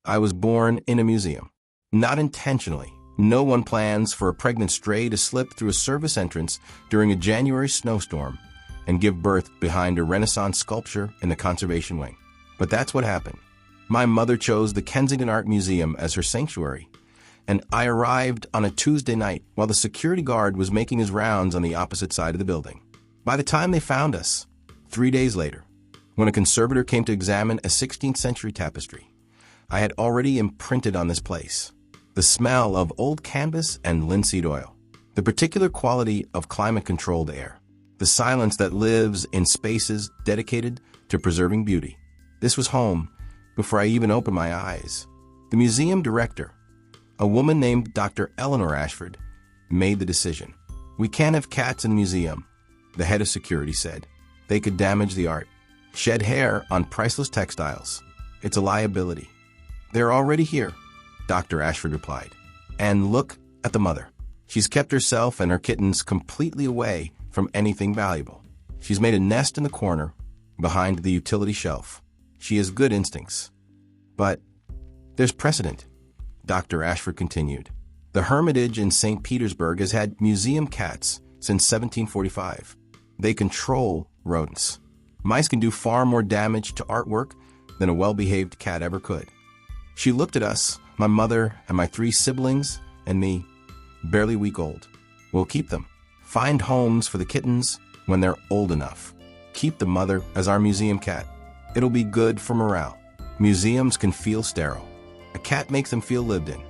I was born in a museum. Not intentionally. No one plans for a pregnant stray to slip through a service entrance during a January snowstorm and give birth behind a Renaissance sculpture in the conservation wing. But that's what happened. My mother chose the Kensington Art Museum as her sanctuary, and I arrived on a Tuesday night while the security guard was making his rounds on the opposite side of the building. By the time they found us, 3 days later, when a conservator came to examine a 16th century tapestry, I had already imprinted on this place the smell of old canvas and linseed oil, the particular quality of climate-controlled air, the silence that lives in spaces dedicated to preserving beauty. This was home before I even opened my eyes. The museum director, a woman named Dr. Eleanor Ashford, made the decision. "We can't have cats in the museum," the head of security said. "They could damage the art, shed hair on priceless textiles. It's a liability." "They're already here," Dr. Ashford replied. "And look at the mother. She's kept herself and her kittens completely away from anything valuable. She's made a nest in the corner behind the utility shelf. She has good instincts." "But there's precedent," Dr. Ashford continued. "The Hermitage in St. Petersburg has had museum cats since 1745. They control rodents. Mice can do far more damage to artwork than a well-behaved cat ever could." She looked at us, my mother and my 3 siblings and me, barely a week old. "We'll keep them. Find homes for the kittens when they're old enough. Keep the mother as our museum cat. It'll be good for morale. Museums can feel sterile. A cat makes them feel lived in."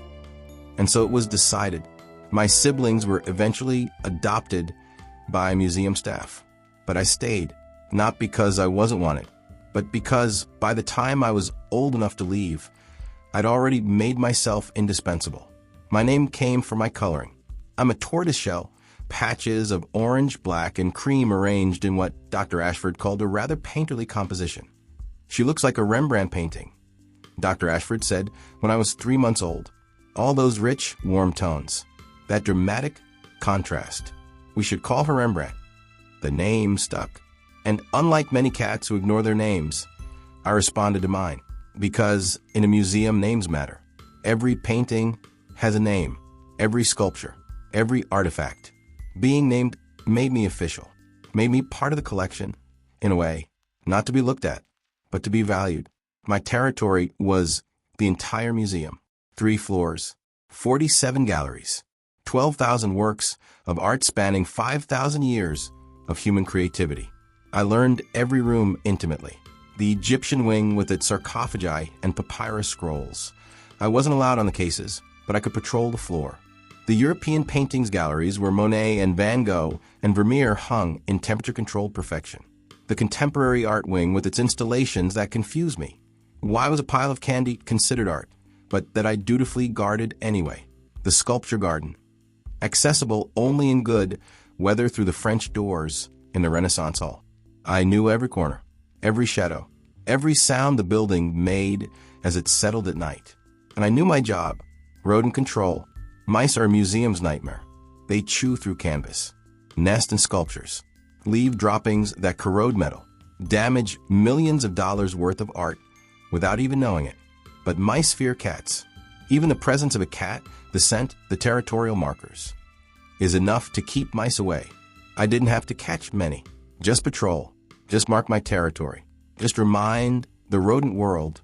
And so it was decided. My siblings were eventually adopted by museum staff. But I stayed, not because I wasn't wanted, but because by the time I was old enough to leave, I'd already made myself indispensable. My name came from my coloring. I'm a tortoiseshell, patches of orange, black, and cream arranged in what Dr. Ashford called a rather painterly composition. "She looks like a Rembrandt painting," Dr. Ashford said when I was 3 months old. "All those rich, warm tones. That dramatic contrast. We should call her Rembrandt." The name stuck. And unlike many cats who ignore their names, I responded to mine. Because in a museum, names matter. Every painting has a name. Every sculpture. Every artifact. Being named made me official. Made me part of the collection, in a way. Not to be looked at, but to be valued. My territory was the entire museum. 3 floors, 47 galleries, 12,000 works of art spanning 5,000 years of human creativity. I learned every room intimately. The Egyptian wing with its sarcophagi and papyrus scrolls. I wasn't allowed on the cases, but I could patrol the floor. The European paintings galleries where Monet and Van Gogh and Vermeer hung in temperature-controlled perfection. The contemporary art wing with its installations that confused me. Why was a pile of candy considered art, but that I dutifully guarded anyway? The sculpture garden. Accessible only in good weather through the French doors in the Renaissance Hall. I knew every corner, every shadow, every sound the building made as it settled at night. And I knew my job, rodent control. Mice are a museum's nightmare. They chew through canvas, nest in sculptures, leave droppings that corrode metal, damage millions of dollars worth of art without even knowing it. But mice fear cats. Even the presence of a cat, the scent, the territorial markers, is enough to keep mice away. I didn't have to catch many. Just patrol. Just mark my territory. Just remind the rodent world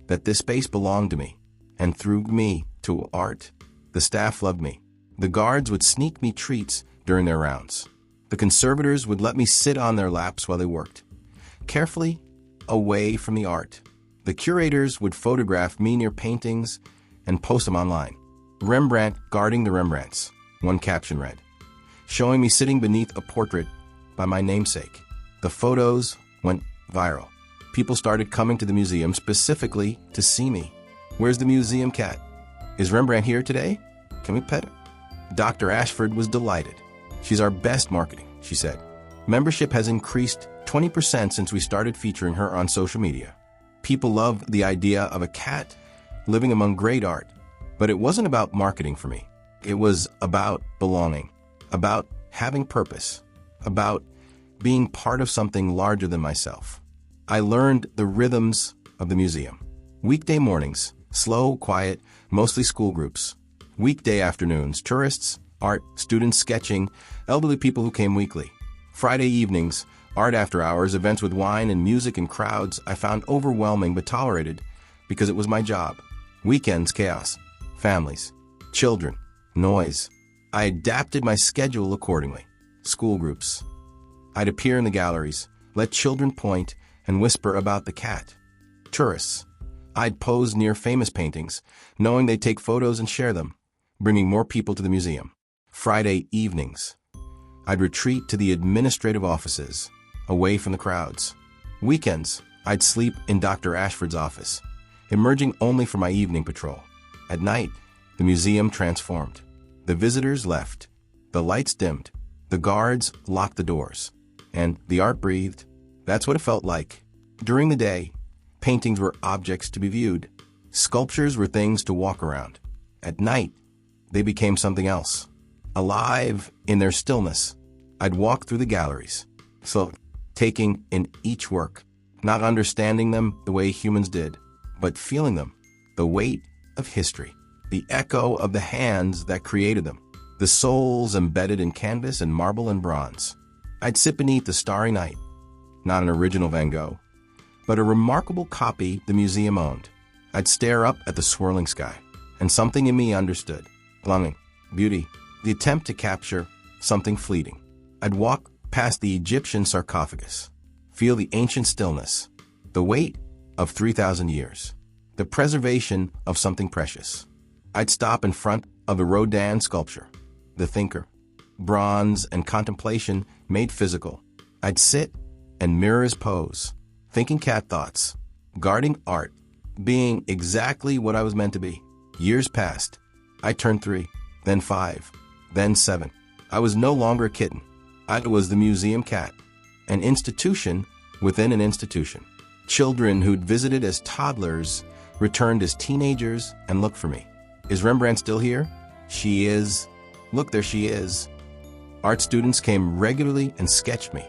that this space belonged to me. And through me to art, the staff loved me. The guards would sneak me treats during their rounds. The conservators would let me sit on their laps while they worked, carefully away from the art. The curators would photograph me near paintings and post them online. Rembrandt guarding the Rembrandts, one caption read, showing me sitting beneath a portrait by my namesake. The photos went viral. People started coming to the museum specifically to see me. Where's the museum cat? Is Rembrandt here today? Can we pet her? Dr. Ashford was delighted. She's our best marketing, she said. Membership has increased 20% since we started featuring her on social media. People love the idea of a cat living among great art. But it wasn't about marketing for me. It was about belonging, about having purpose, about being part of something larger than myself. I learned the rhythms of the museum. Weekday mornings, Slow, quiet, mostly school groups. Weekday afternoons, tourists, art, students sketching, elderly people who came weekly. Friday evenings, art after hours, events with wine and music and crowds I found overwhelming but tolerated because it was my job. Weekends, chaos. Families. Children. Noise. I adapted my schedule accordingly. School groups. I'd appear in the galleries, let children point and whisper about the cat. Tourists. I'd pose near famous paintings, knowing they'd take photos and share them, bringing more people to the museum. Friday evenings. I'd retreat to the administrative offices, away from the crowds. Weekends, I'd sleep in Dr. Ashford's office, emerging only for my evening patrol. At night, the museum transformed. The visitors left. The lights dimmed. The guards locked the doors. And the art breathed. That's what it felt like. During the day, paintings were objects to be viewed. Sculptures were things to walk around. At night, they became something else. Alive in their stillness, I'd walk through the galleries, so taking in each work, not understanding them the way humans did, but feeling them, the weight of history, the echo of the hands that created them, the souls embedded in canvas and marble and bronze. I'd sit beneath the starry night, not an original Van Gogh, but a remarkable copy the museum owned. I'd stare up at the swirling sky, and something in me understood. Longing, beauty, the attempt to capture something fleeting. I'd walk past the Egyptian sarcophagus, feel the ancient stillness, the weight of 3,000 years, the preservation of something precious. I'd stop in front of the Rodin sculpture, the thinker, bronze and contemplation made physical. I'd sit and mirror his pose, thinking cat thoughts, guarding art, being exactly what I was meant to be. Years passed. I turned 3, then 5, then 7. I was no longer a kitten. I was the museum cat, an institution within an institution. Children who'd visited as toddlers returned as teenagers and looked for me. Is Rembrandt still here? She is. Look, there she is. Art students came regularly and sketched me.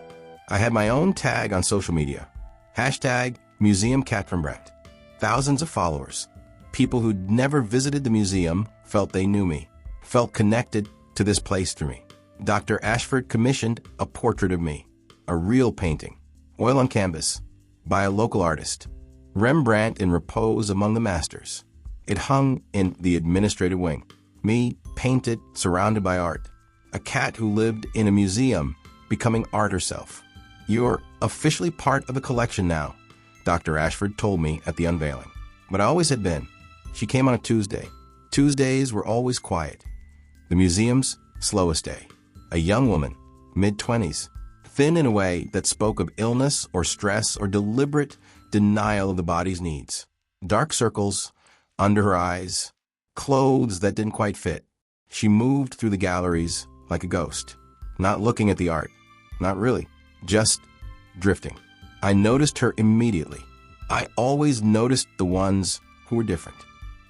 I had my own tag on social media. Hashtag Museum Cat Rembrandt. Thousands of followers. People who'd never visited the museum felt they knew me, felt connected to this place through me. Dr. Ashford commissioned a portrait of me, a real painting, oil on canvas, by a local artist. Rembrandt in repose among the masters. It hung in the administrative wing. Me, painted, surrounded by art. A cat who lived in a museum, becoming art herself. You're officially part of the collection now, Dr. Ashford told me at the unveiling. But I always had been. She came on a Tuesday. Tuesdays were always quiet. The museum's slowest day. A young woman, mid-20s, thin in a way that spoke of illness or stress or deliberate denial of the body's needs. Dark circles under her eyes, clothes that didn't quite fit. She moved through the galleries like a ghost, not looking at the art, not really, just drifting. I noticed her immediately. I always noticed the ones who were different.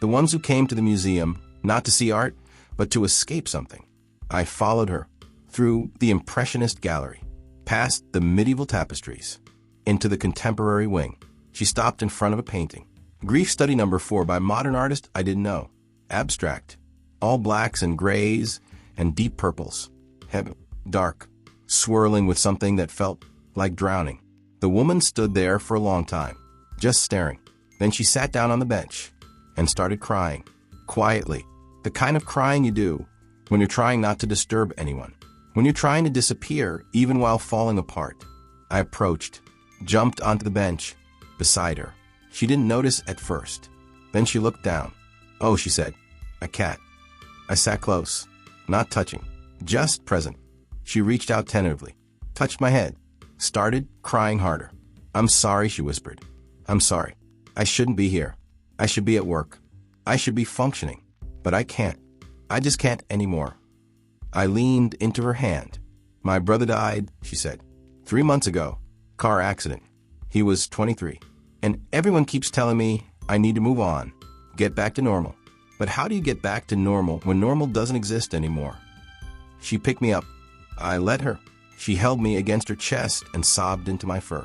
The ones who came to the museum not to see art, but to escape something. I followed her through the Impressionist gallery, past the medieval tapestries, into the contemporary wing. She stopped in front of a painting. Grief Study No. 4 by a modern artist I didn't know. Abstract. All blacks and grays and deep purples. Heavy, dark, swirling with something that felt like drowning. The woman stood there for a long time, just staring. Then she sat down on the bench and started crying, quietly. The kind of crying you do when you're trying not to disturb anyone, when you're trying to disappear even while falling apart. I approached, jumped onto the bench beside her. She didn't notice at first. Then she looked down. "Oh," she said, "a cat." I sat close, not touching, just present. She reached out tentatively, touched my head, started crying harder. "I'm sorry," she whispered. "I'm sorry. I shouldn't be here. I should be at work. I should be functioning. But I can't. I just can't anymore." I leaned into her hand. "My brother died," she said. 3 months ago. Car accident. He was 23. And everyone keeps telling me I need to move on, get back to normal. But how do you get back to normal when normal doesn't exist anymore?" She picked me up. I let her. She held me against her chest and sobbed into my fur.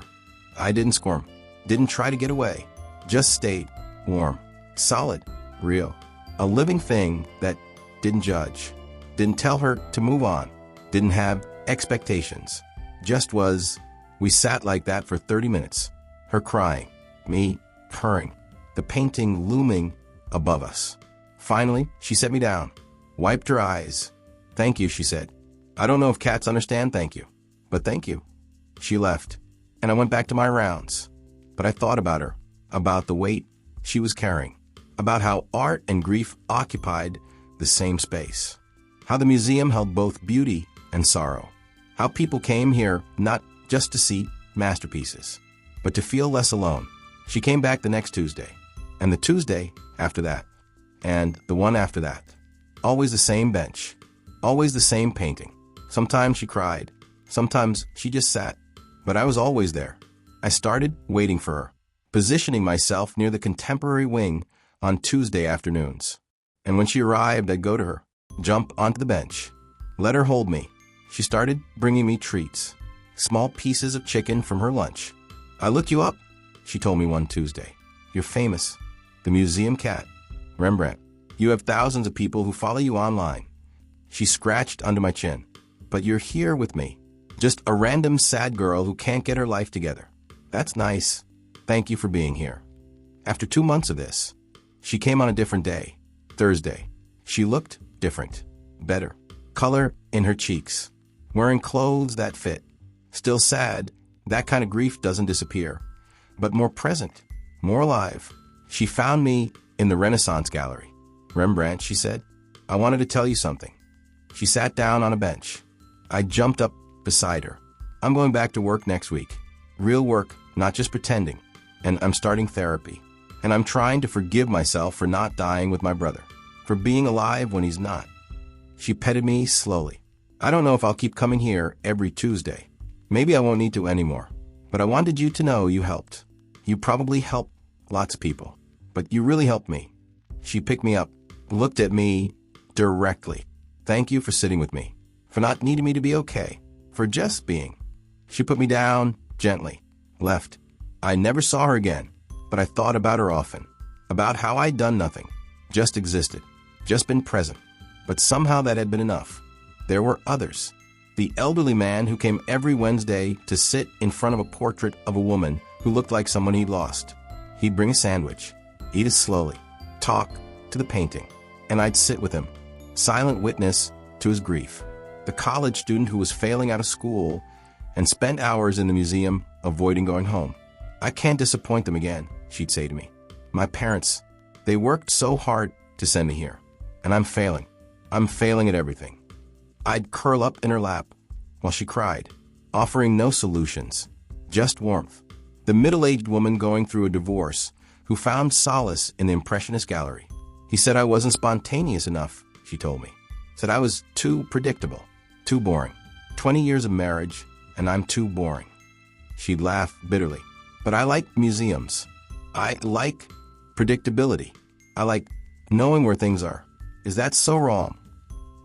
I didn't squirm, didn't try to get away, just stayed warm. Solid, real. A living thing that didn't judge, didn't tell her to move on, didn't have expectations. Just was. We sat like that for 30 minutes. Her crying, me purring, the painting looming above us. Finally, she set me down, wiped her eyes. "Thank you," she said. "I don't know if cats understand thank you, but thank you." She left, and I went back to my rounds. But I thought about her, about the weight she was carrying, about how art and grief occupied the same space, how the museum held both beauty and sorrow, how people came here not just to see masterpieces, but to feel less alone. She came back the next Tuesday, and the Tuesday after that, and the one after that. Always the same bench, always the same painting. Sometimes she cried, sometimes she just sat, but I was always there. I started waiting for her, positioning myself near the contemporary wing on Tuesday afternoons. And when she arrived, I'd go to her, jump onto the bench, let her hold me. She started bringing me treats, small pieces of chicken from her lunch. "I looked you up," she told me one Tuesday. "You're famous. The museum cat. Rembrandt. You have thousands of people who follow you online." She scratched under my chin. "But you're here with me. Just a random sad girl who can't get her life together. That's nice. Thank you for being here." After 2 months of this, she came on a different day, Thursday. She looked different, better, color in her cheeks, wearing clothes that fit. Still sad, that kind of grief doesn't disappear, but more present, more alive. She found me in the Renaissance gallery. "Rembrandt," she said, "I wanted to tell you something." She sat down on a bench. I jumped up beside her. "I'm going back to work next week. Real work, not just pretending. And I'm starting therapy. And I'm trying to forgive myself for not dying with my brother, for being alive when he's not." She petted me slowly. "I don't know if I'll keep coming here every Tuesday. Maybe I won't need to anymore. But I wanted you to know you helped. You probably helped lots of people, but you really helped me." She picked me up, looked at me directly. "Thank you for sitting with me, for not needing me to be okay, for just being." She put me down gently, left. I never saw her again, but I thought about her often, about how I'd done nothing, just existed, just been present. But somehow that had been enough. There were others. The elderly man who came every Wednesday to sit in front of a portrait of a woman who looked like someone he'd lost. He'd bring a sandwich, eat it slowly, talk to the painting, and I'd sit with him, silent witness to his grief. The college student who was failing out of school and spent hours in the museum avoiding going home. "I can't disappoint them again," she'd say to me. "My parents, they worked so hard to send me here, and I'm failing. I'm failing at everything." I'd curl up in her lap while she cried, offering no solutions, just warmth. The middle-aged woman going through a divorce who found solace in the Impressionist gallery. "He said I wasn't spontaneous enough," she told me. Said I was too predictable, too boring. 20 years of marriage, and I'm too boring. She'd laugh bitterly. But I like museums. I like predictability. I like knowing where things are. Is that so wrong?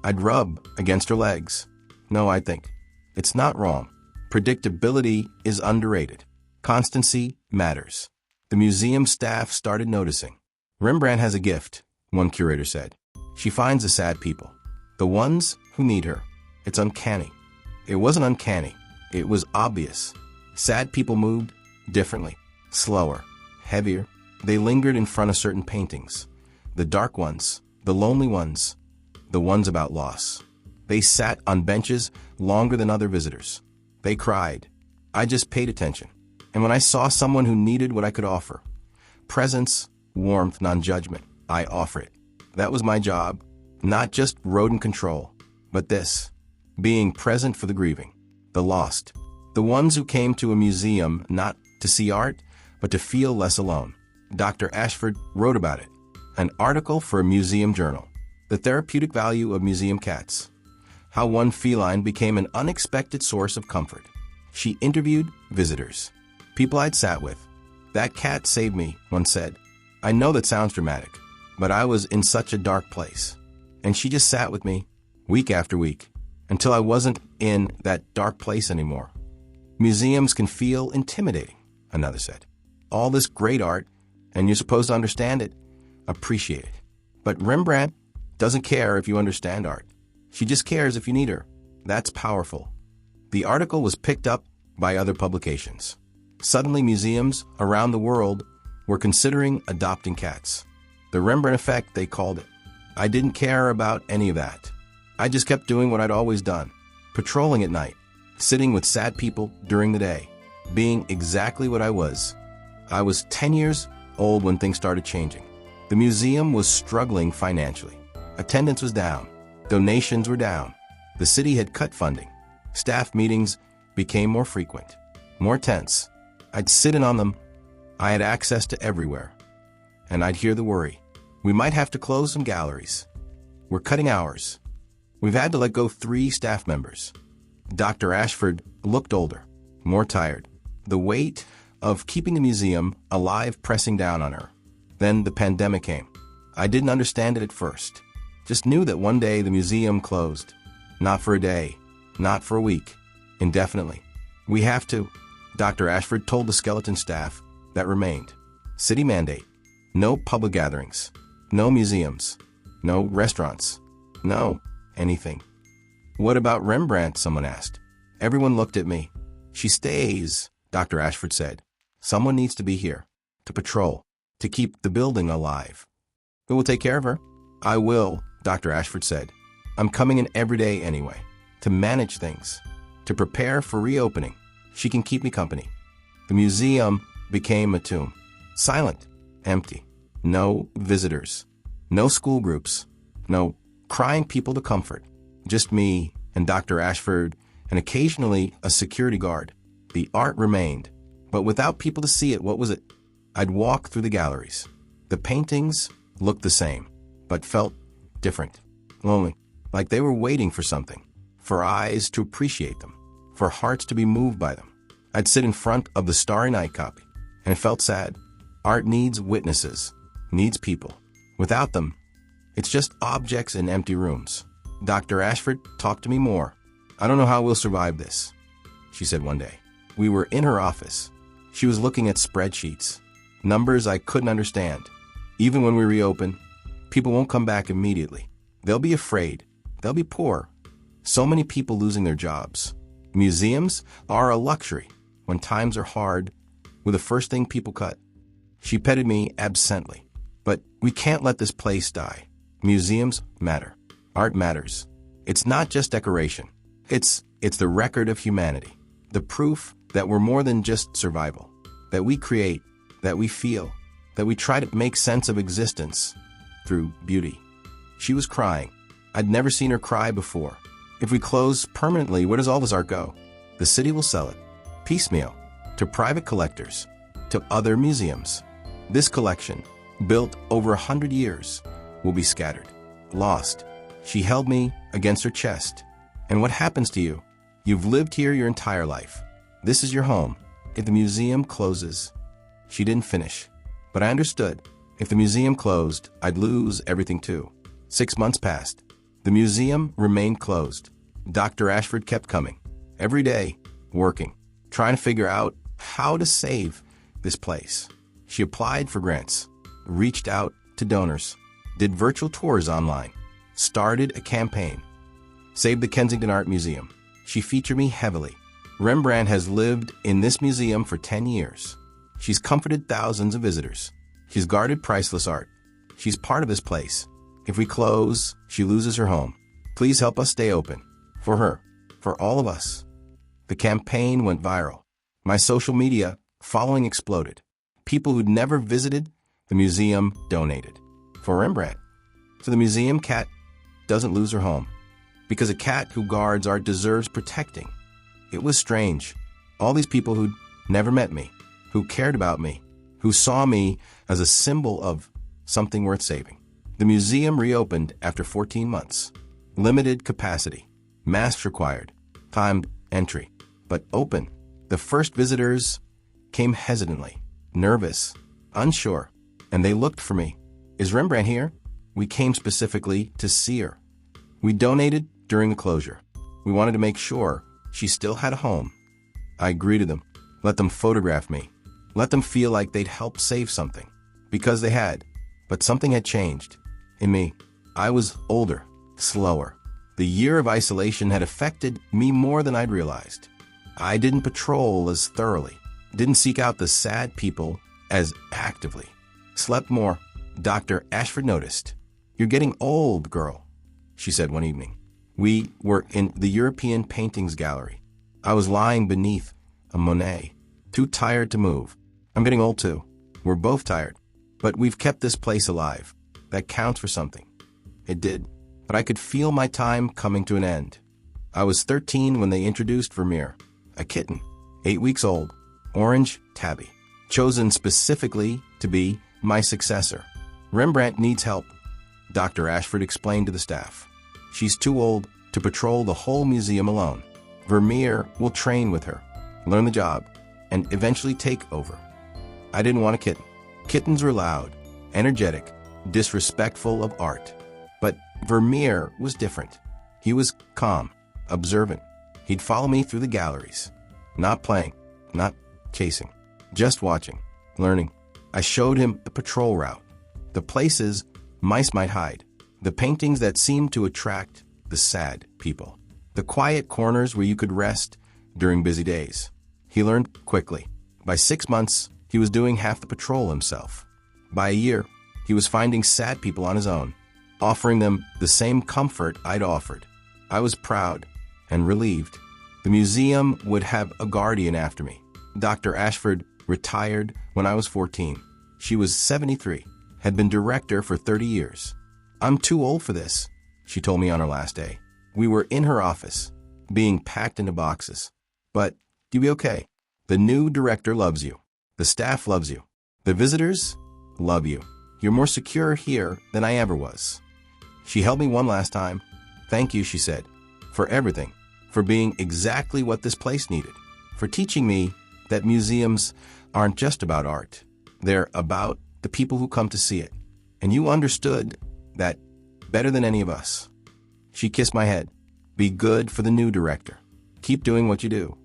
I'd rub against her legs. No, I think. It's not wrong. Predictability is underrated. Constancy matters. The museum staff started noticing. "Rembrandt has a gift," one curator said. "She finds the sad people, the ones who need her. It's uncanny." It wasn't uncanny. It was obvious. Sad people moved differently, slower, heavier. They lingered in front of certain paintings. The dark ones, the lonely ones, the ones about loss. They sat on benches longer than other visitors. They cried. I just paid attention. And when I saw someone who needed what I could offer, presence, warmth, non-judgment, I offer it. That was my job, not just rodent control, but this, being present for the grieving, the lost, the ones who came to a museum not to see art, but to feel less alone. Dr. Ashford wrote about it, an article for a museum journal, The Therapeutic Value of Museum Cats, how one feline became an unexpected source of comfort. She interviewed visitors, people I'd sat with. "That cat saved me," one said. "I know that sounds dramatic, but I was in such a dark place. And she just sat with me, week after week, until I wasn't in that dark place anymore." "Museums can feel intimidating," another said. "All this great art, and you're supposed to understand it, appreciate it. But Rembrandt doesn't care if you understand art. She just cares if you need her. That's powerful. The article was picked up by other publications. Suddenly, museums around the world were considering adopting cats. The Rembrandt effect, they called it. I didn't care about any of that. I just kept doing what I'd always done, patrolling at night, sitting with sad people during the day, being exactly what I was. I was 10 years old when things started changing. The museum was struggling financially. Attendance was down. Donations were down. The city had cut funding. Staff meetings became more frequent, more tense. I'd sit in on them. I had access to everywhere. And I'd hear the worry. We might have to close some galleries. We're cutting hours. We've had to let go 3 staff members. Dr. Ashford looked older, more tired. The weight of keeping the museum alive pressing down on her. Then the pandemic came. I didn't understand it at first. Just knew that one day the museum closed. Not for a day, not for a week, indefinitely. We have to, Dr. Ashford told the skeleton staff that remained. City mandate. No public gatherings. No museums. No restaurants. No anything. What about Rembrandt? Someone asked. Everyone looked at me. She stays, Dr. Ashford said. Someone needs to be here, to patrol, to keep the building alive. Who will take care of her? I will, Dr. Ashford said. I'm coming in every day anyway, to manage things, to prepare for reopening. She can keep me company. The museum became a tomb. Silent, empty. No visitors. No school groups. No crying people to comfort. Just me and Dr. Ashford and occasionally a security guard. The art remained, but without people to see it, what was it? I'd walk through the galleries. The paintings looked the same, but felt different, lonely, like they were waiting for something, for eyes to appreciate them, for hearts to be moved by them. I'd sit in front of the Starry Night copy, and it felt sad. Art needs witnesses, needs people. Without them, it's just objects in empty rooms. Dr. Ashford talked to me more. I don't know how we'll survive this, she said one day. We were in her office. She was looking at spreadsheets, numbers I couldn't understand. Even when we reopen, people won't come back immediately. They'll be afraid. They'll be poor. So many people losing their jobs. Museums are a luxury. When times are hard, we're the first thing people cut. She petted me absently. But we can't let this place die. Museums matter. Art matters. It's not just decoration. It's the record of humanity. The proof that we're more than just survival. That we create, that we feel, that we try to make sense of existence through beauty. She was crying. I'd never seen her cry before. If we close permanently, where does all this art go? The city will sell it, piecemeal, to private collectors, to other museums. This collection, built over 100 years, will be scattered, lost. She held me against her chest. And what happens to you? You've lived here your entire life. This is your home. If the museum closes, she didn't finish. But I understood. If the museum closed, I'd lose everything too. 6 months passed. The museum remained closed. Dr. Ashford kept coming. Every day, working, trying to figure out how to save this place. She applied for grants, reached out to donors, did virtual tours online, started a campaign, saved the Kensington Art Museum. She featured me heavily. Rembrandt has lived in this museum for 10 years. She's comforted thousands of visitors. She's guarded priceless art. She's part of this place. If we close, she loses her home. Please help us stay open. For her. For all of us. The campaign went viral. My social media following exploded. People who'd never visited the museum donated. For Rembrandt. So the museum cat doesn't lose her home. Because a cat who guards art deserves protecting. It was strange. All these people who'd never met me, who cared about me, who saw me as a symbol of something worth saving. The museum reopened after 14 months. Limited capacity. Masks required. Timed entry. But open. The first visitors came hesitantly, nervous, unsure, and they looked for me. Is Rembrandt here? We came specifically to see her. We donated during the closure. We wanted to make sure she still had a home. I greeted them, let them photograph me, let them feel like they'd helped save something, because they had. But something had changed. In me, I was older, slower. The year of isolation had affected me more than I'd realized. I didn't patrol as thoroughly, didn't seek out the sad people as actively, slept more. Dr. Ashford noticed. "You're getting old, girl," she said one evening. We were in the European Paintings Gallery. I was lying beneath a Monet, too tired to move. "I'm getting old too. We're both tired. But we've kept this place alive. That counts for something." It did, but I could feel my time coming to an end. I was 13 when they introduced Vermeer, a kitten, 8 weeks old, orange tabby, chosen specifically to be my successor. "Rembrandt needs help," Dr. Ashford explained to the staff. "She's too old to patrol the whole museum alone. Vermeer will train with her, learn the job, and eventually take over." I didn't want a kitten. Kittens were loud, energetic, disrespectful of art. But Vermeer was different. He was calm, observant. He'd follow me through the galleries, not playing, not chasing, just watching, learning. I showed him the patrol route, the places mice might hide, the paintings that seemed to attract the sad people, the quiet corners where you could rest during busy days. He learned quickly. By 6 months, he was doing half the patrol himself. By a year, he was finding sad people on his own, offering them the same comfort I'd offered. I was proud and relieved. The museum would have a guardian after me. Dr. Ashford retired when I was 14. She was 73, had been director for 30 years. "I'm too old for this," she told me on her last day. We were in her office, being packed into boxes. "But you'll be okay. The new director loves you. The staff loves you. The visitors love you. You're more secure here than I ever was." She held me one last time. "Thank you," she said, "for everything, for being exactly what this place needed, for teaching me that museums aren't just about art. They're about the people who come to see it. And you understood that better than any of us." She kissed my head. "Be good for the new director. Keep doing what you do."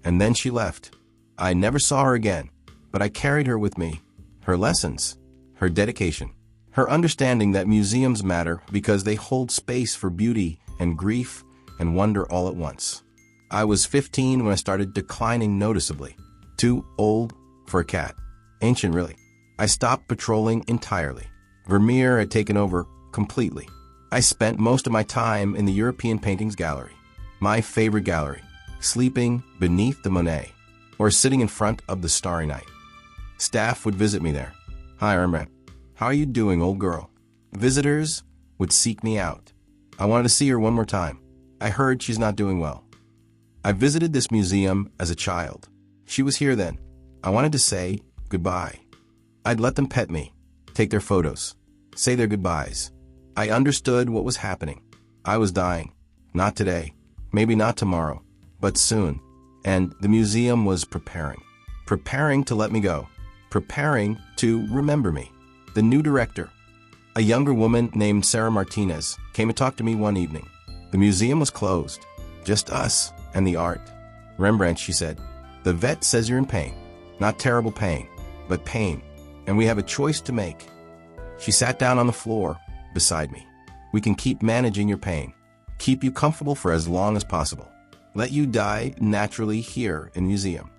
And then she left. I never saw her again, but I carried her with me. Her lessons, her dedication, her understanding that museums matter because they hold space for beauty and grief and wonder all at once. I was 15 when I started declining noticeably. Too old for a cat. Ancient, really. I stopped patrolling entirely. Vermeer had taken over completely. I spent most of my time in the European Paintings Gallery, my favorite gallery, sleeping beneath the Monet, or sitting in front of the Starry Night. Staff would visit me there. "Hi, Rembrandt. How are you doing, old girl?" Visitors would seek me out. I wanted to see her one more time. I heard she's not doing well. I visited this museum as a child. She was here then. I wanted to say goodbye. I'd let them pet me, take their photos, say their goodbyes. I understood what was happening. I was dying. Not today, maybe not tomorrow, but soon. And the museum was preparing to let me go, preparing to remember me. The new director, a younger woman named Sarah Martinez, came to talk to me one evening. The museum was closed, just us and the art. "Rembrandt," she said, "the vet says you're in pain. Not terrible pain, but pain, and we have a choice to make." She sat down on the floor beside me. "We can keep managing your pain, keep you comfortable for as long as possible, let you die naturally here in the museum.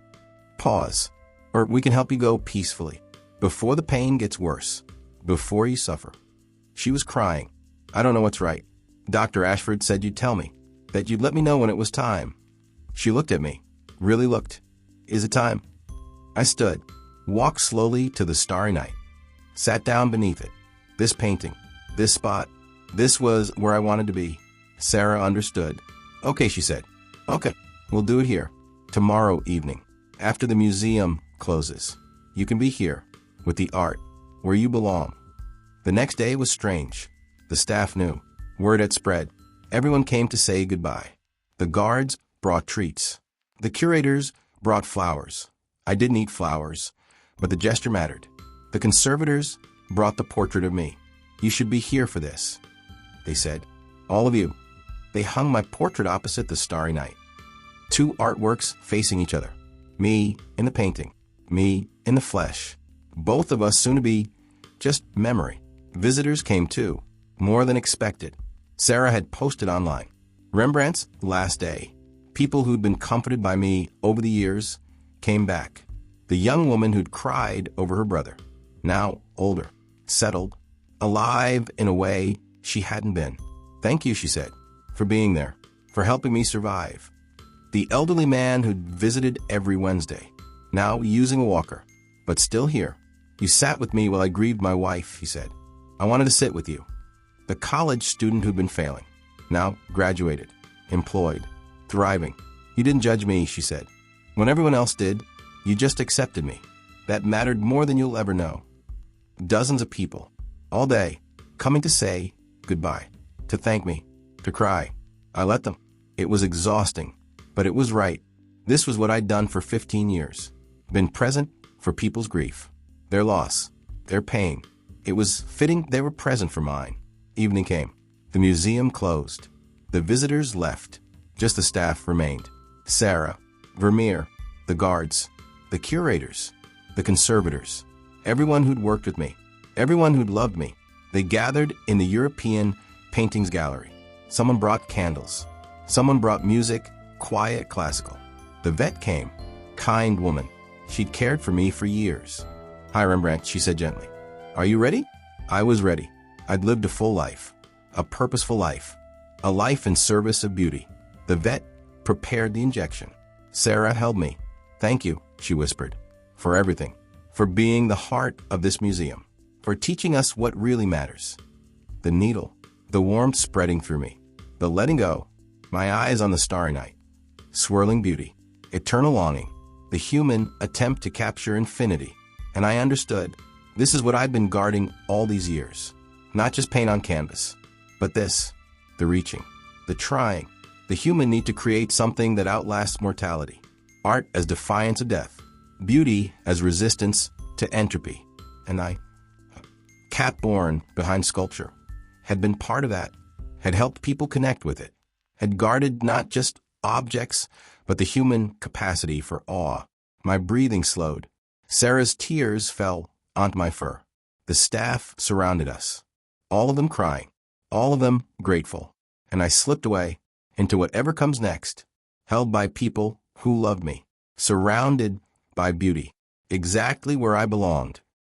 Pause, or we can help you go peacefully, before the pain gets worse, before you suffer." She was crying. "I don't know what's right. Dr. Ashford said you'd tell me, that you'd let me know when it was time." She looked at me, really looked. "Is it time?" I stood, walked slowly to the Starry Night, sat down beneath it. This painting, this spot, this was where I wanted to be. Sarah understood. "Okay," she said. "Okay, we'll do it here. Tomorrow evening, after the museum closes. You can be here, with the art, where you belong." The next day was strange. The staff knew. Word had spread. Everyone came to say goodbye. The guards brought treats. The curators brought flowers. I didn't eat flowers, but the gesture mattered. The conservators brought the portrait of me. "You should be here for this," they said. "All of you." They hung my portrait opposite the Starry Night. 2 artworks facing each other. Me in the painting, me in the flesh. Both of us soon to be just memory. Visitors came too, more than expected. Sarah had posted online. Rembrandt's last day. People who'd been comforted by me over the years came back. The young woman who'd cried over her brother, now older, settled, alive in a way she hadn't been. Thank you, she said, for being there, for helping me survive. The elderly man who'd visited every Wednesday, now using a walker, but still here. You sat with me while I grieved my wife, he said. I wanted to sit with you. The college student who'd been failing, now graduated, employed, thriving. You didn't judge me, she said. When everyone else did, you just accepted me. That mattered more than you'll ever know. Dozens of people, all day, coming to say goodbye, to thank me, to cry. I let them. It was exhausting, but it was right. This was what I'd done for 15 years. Been present for people's grief, their loss, their pain. It was fitting they were present for mine. Evening came. The museum closed. The visitors left. Just the staff remained. Sarah, Vermeer, the guards, the curators, the conservators, everyone who'd worked with me, everyone who'd loved me. They gathered in the European Paintings Gallery. Someone brought candles. Someone brought music, quiet, classical. The vet came. Kind woman. She'd cared for me for years. Hi, Rembrandt, she said gently. Are you ready? I was ready. I'd lived a full life, a purposeful life, a life in service of beauty. The vet prepared the injection. Sarah held me. Thank you, she whispered, for everything, for being the heart of this museum, for teaching us what really matters. The needle, the warmth spreading through me, the letting go, my eyes on the starry night, swirling beauty, eternal longing, the human attempt to capture infinity. And I understood, this is what I've been guarding all these years. Not just paint on canvas, but this, the reaching, the trying, the human need to create something that outlasts mortality. Art as defiance of death, beauty as resistance to entropy. And I, cat born behind sculpture, had been part of that, had helped people connect with it, had guarded not just objects, but the human capacity for awe. My breathing slowed. Sarah's tears fell onto my fur. The staff surrounded us, all of them crying, all of them grateful. And I slipped away into whatever comes next, held by people who loved me, surrounded by beauty, exactly where I belonged.